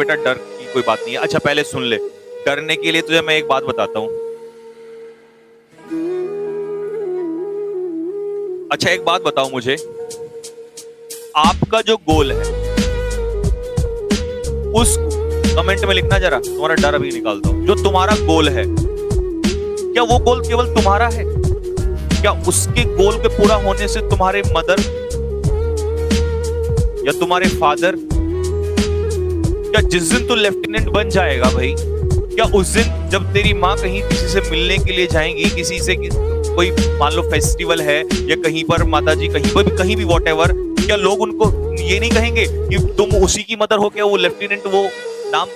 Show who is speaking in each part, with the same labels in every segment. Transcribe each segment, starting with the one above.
Speaker 1: बेटा डर की कोई बात नहीं है। अच्छा पहले सुन ले, डरने के लिए तुझे मैं एक बात बताता हूं। अच्छा एक बात बताओ मुझे, आपका जो गोल है उस कमेंट में लिखना जरा, तुम्हारा डर अभी निकालता हूं। जो तुम्हारा गोल है, क्या वो गोल केवल तुम्हारा है? क्या उसके गोल के पूरा होने से तुम्हारे मदर या तुम्हारे फादर, क्या जिस दिन तू लेफ्टिनेंट बन जाएगा भाई, क्या उस दिन जब तेरी माँ कहीं किसी से मिलने के लिए जाएंगी, किसी से कोई मान लो फेस्टिवल है या कहीं पर माता जी कहीं भी व्हाटएवर, क्या लोग उनको ये नहीं कहेंगे कि तुम उसी की मदर हो? क्या वो लेफ्टिनेंट, वो नाम,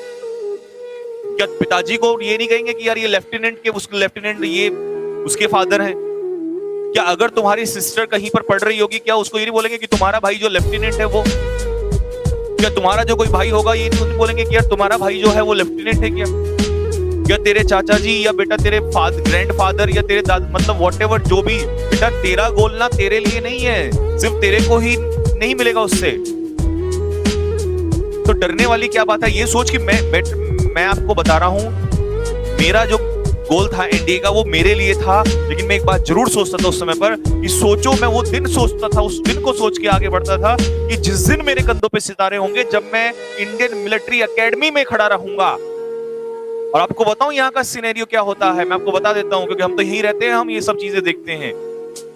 Speaker 1: क्या पिताजी को ये नहीं कहेंगे कि यार ये लेफ्टिनेंट के उसके लेफ्टिनेंट ये उसके फादर हैं? क्या अगर तुम्हारी सिस्टर कहीं पर पढ़ रही होगी, क्या उसको ये नहीं बोलेंगे कि तुम्हारा भाई जो लेफ्टिनेंट है वो? क्या तुम्हारा जो कोई भाई होगा ये नहीं बोलेंगे कि यार तुम्हारा भाई जो है वो लेफ्टिनेंट है? क्या तेरे चाचा जी या बेटा तेरे ग्रैंडफादर या तेरे दादा, मतलब व्हाटएवर जो भी, बेटा तेरा गोल ना तेरे लिए नहीं है, सिर्फ तेरे को ही नहीं मिलेगा उससे। तो डरने वाली क्या बात है? ये सोच कि मैं आपको बता रहा हूं, मेरा जो गोल था एनडीए का वो मेरे लिए था, लेकिन मैं एक बात जरूर सोचता था उस समय पर कि सोचो, मैं वो दिन सोचता था, उस दिन को सोच के आगे बढ़ता था कि जिस दिन मेरे कंधों पे सितारे होंगे, जब मैं इंडियन मिलिट्री एकेडमी में खड़ा रहूंगा। और आपको बताऊं यहाँ का सिनेरियो क्या होता है, मैं आपको बता देता हूं, क्योंकि हम तो यहीं रहते हैं, हम ये सब चीजें देखते हैं।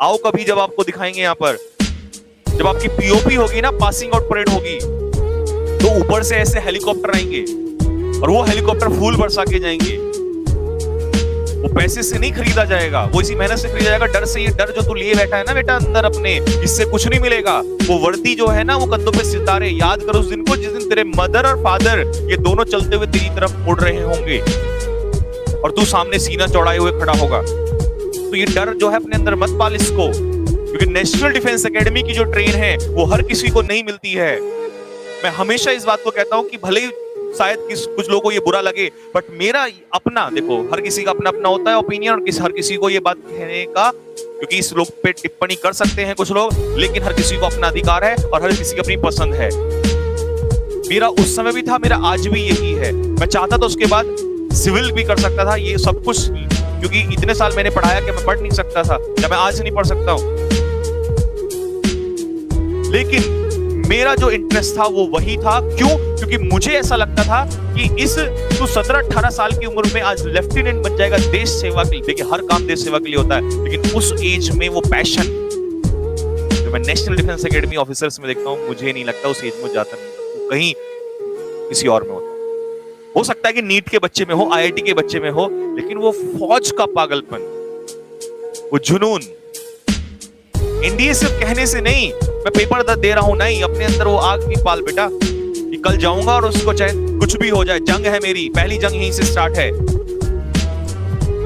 Speaker 1: आओ कभी जब आपको दिखाएंगे यहाँ पर, जब आपकी पीओपी होगी ना, पासिंग आउट परेड होगी, तो ऊपर से ऐसे हेलीकॉप्टर आएंगे और वो हेलीकॉप्टर फूल बरसा के जाएंगे। वो पैसे से नहीं खरीदा जाएगा, वो इसी मेहनत से खरीदा जाएगा, डर से। ये डर जो तू लिए बैठा है ना बेटा अंदर अपने, इससे कुछ नहीं मिलेगा। वो वर्दी जो है ना, वो कंधों पे सितारे, याद करो उस दिन को जिस दिन तेरे मदर और फादर ये दोनों चलते हुए तेरी तरफ मुड़ रहे होंगे और तू सामने सीना चौड़ाए हुए खड़ा होगा। तो ये डर जो है अपने अंदर मत पाल इसको, क्योंकि नेशनल डिफेंस एकेडमी की जो ट्रेन है वो हर किसी को नहीं मिलती है। मैं हमेशा इस बात को कहता हूं कि भले ही शायद कुछ लोगों को ये बुरा लगे, बट मेरा अपना, देखो हर किसी का अपना अपना होता है ओपिनियन, और हर किसी को ये बात कहने का, क्योंकि इस लोग पे टिप्पणी कर सकते हैं कुछ लोग, लेकिन हर किसी को अपना अधिकार है और हर किसी की अपनी पसंद है। मेरा उस समय भी था, मेरा आज भी यही है। मैं चाहता तो उसके बाद सिविल भी कर सकता था, ये सब कुछ, क्योंकि इतने साल मैंने पढ़ाया कि मैं पढ़ नहीं सकता था, या मैं आज नहीं पढ़ सकता हूं। लेकिन मेरा जो इंटरेस्ट था वो वही था। क्यों? क्योंकि मुझे ऐसा लगता था कि तू 17-18 साल की उम्र में आज लेफ्टिनेंट बन जाएगा देश सेवा के लिए। देखिए हर काम देश सेवा के लिए होता है, लेकिन उस एज में वो पैशन जो मैं नेशनल डिफेंस एकेडमी ऑफिसर्स में देखता हूं, मुझे नहीं लगता उस एज में जाता नहीं, वो कहीं किसी और में होता है। हो सकता है कि नीट के बच्चे में हो, आईआईटी के बच्चे में हो, लेकिन वो फौज का पागलपन, वो जुनून, एनडीए सिर्फ कहने से नहीं, मैं पेपर दे रहा हूं नहीं, अपने अंदर वो आग की पाल बेटा कि कल जाऊंगा और उसको चाहे कुछ भी हो जाए, जंग है मेरी, पहली जंग यहीं से स्टार्ट है।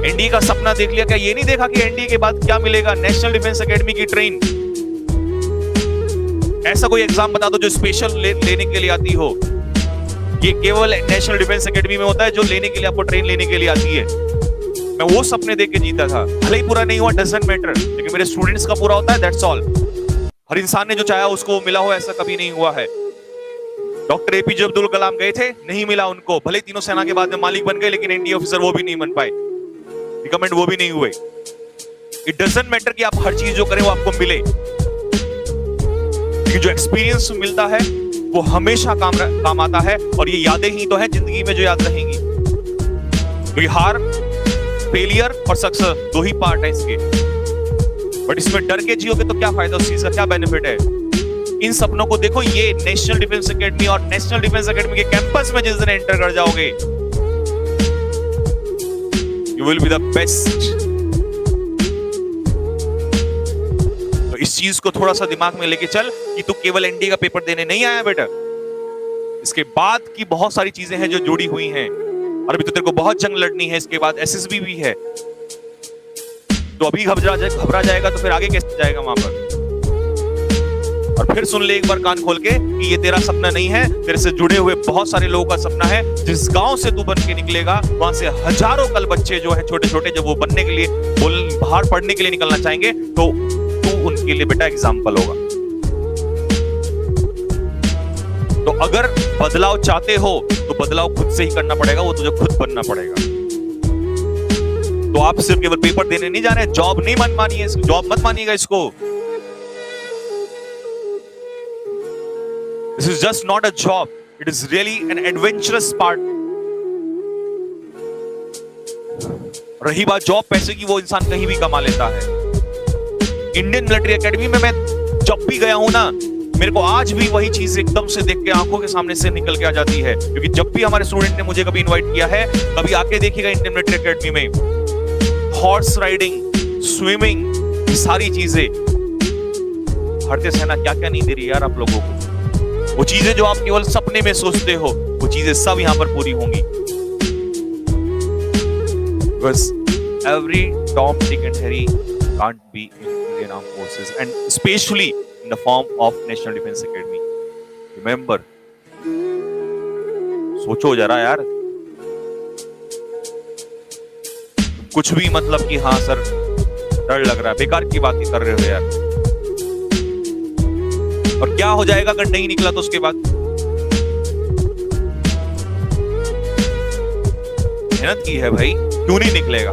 Speaker 1: एनडीए का सपना देख लिया क्या? ये नहीं देखा कि एनडीए के बाद क्या मिलेगा? नेशनल डिफेंस एकेडमी की ट्रेन। ऐसा कोई एग्जाम बता दो जो स्पेशल लेने के लिए आती हो। ये केवल नेशनल डिफेंस एकेडमी में होता है, जो लेने के लिए आपको ट्रेन लेने के लिए आती है। मैं वो सपने देख के जीता था, भले ही पूरा नहीं हुआ, डजंट मैटर, लेकिन मेरे स्टूडेंट्स का पूरा होता है, दैट्स ऑल। हर इंसान ने जो चाहा उसको मिला हो, ऐसा कभी नहीं हुआ है। डॉक्टर एपीजे अब्दुल कलाम गए थे, नहीं मिला उनको, भले तीनों सेना के बाद में मालिक बन गए, लेकिन एनडीए ऑफिसर वो भी नहीं बन पाए, रिकमेंड वो भी नहीं हुए। इट डजंट मैटर कि आप हर चीज जो करें वो आपको मिले, क्योंकि जो एक्सपीरियंस मिलता है वो हमेशा काम आता है, और ये यादें ही तो है जिंदगी में जो याद रहेंगी। क्योंकि हार, फेलियर और सक्सेस दो ही पार्ट है इसके, बट इसमें डर के जियोगे तो क्या फायदा, उस चीज का क्या बेनिफिट है? इन सपनों को देखो, ये नेशनल डिफेंस एकेडमी और नेशनल डिफेंस एकेडमी के कैंपस में जिस दिन एंटर कर जाओगे, you will be the best. तो इस चीज को थोड़ा सा दिमाग में लेके चल कि तू केवल एनडीए का पेपर देने नहीं आया बेटा, इसके बाद की बहुत सारी चीजें हैं जो जुड़ी हुई हैं, और अभी तो तेरे को बहुत जंग लड़नी है, इसके बाद एसएसबी भी है। तो अभी घबरा जाएगा तो फिर आगे कैसे जाएगा वहां पर? और फिर सुन ले एक बार कान खोल के कि ये तेरा सपना नहीं है, तेरे से जुड़े हुए बहुत सारे लोगों का सपना है। जिस गांव से तू बन के निकलेगा, वहां से हजारों कल बच्चे जो है छोटे छोटे, जब वो बनने के लिए बाहर पढ़ने के लिए निकलना चाहेंगे, तो तू उनके लिए बेटा एग्जाम्पल होगा। तो अगर बदलाव चाहते हो तो बदलाव खुद से ही करना पड़ेगा, वो तुझे खुद बनना पड़ेगा। तो आप सिर्फ केवल पेपर देने नहीं जा रहे, जॉब नहीं मन मानिए, जॉब मत मानिएगा इसको। This is just not a job. It is really an adventurous part. रही बात जॉब पैसे की, वो इंसान कहीं भी कमा लेता है। इंडियन मिलिट्री एकेडमी में मैं जब भी गया हूं ना, मेरे को आज भी वही चीज एकदम से देख के आंखों के सामने से निकल के आ जाती है। क्योंकि जब भी हमारे स्टूडेंट ने मुझे कभी इनवाइट किया है, कभी आके देखिएगा इंडियन मिलिट्री एकेडमी में, हॉर्स राइडिंग, स्विमिंग, ये सारी चीजें भारतीय सेना क्या क्या नहीं दे रही यार आप लोगों को। वो चीजें जो आप केवल सपने में सोचते हो, वो चीजें सब यहां पर पूरी होंगी। Because every Tom, Dick and Harry can't be in Indian Armed Forces, and especially in the form of National Defense Academy. Remember, सोचो जरा यार, कुछ भी मतलब कि हाँ सर डर लग रहा है, बेकार की बात ही कर रहे हो यार। और क्या हो जाएगा अगर नहीं निकला तो उसके बाद? मेहनत की है भाई, क्यों नहीं निकलेगा?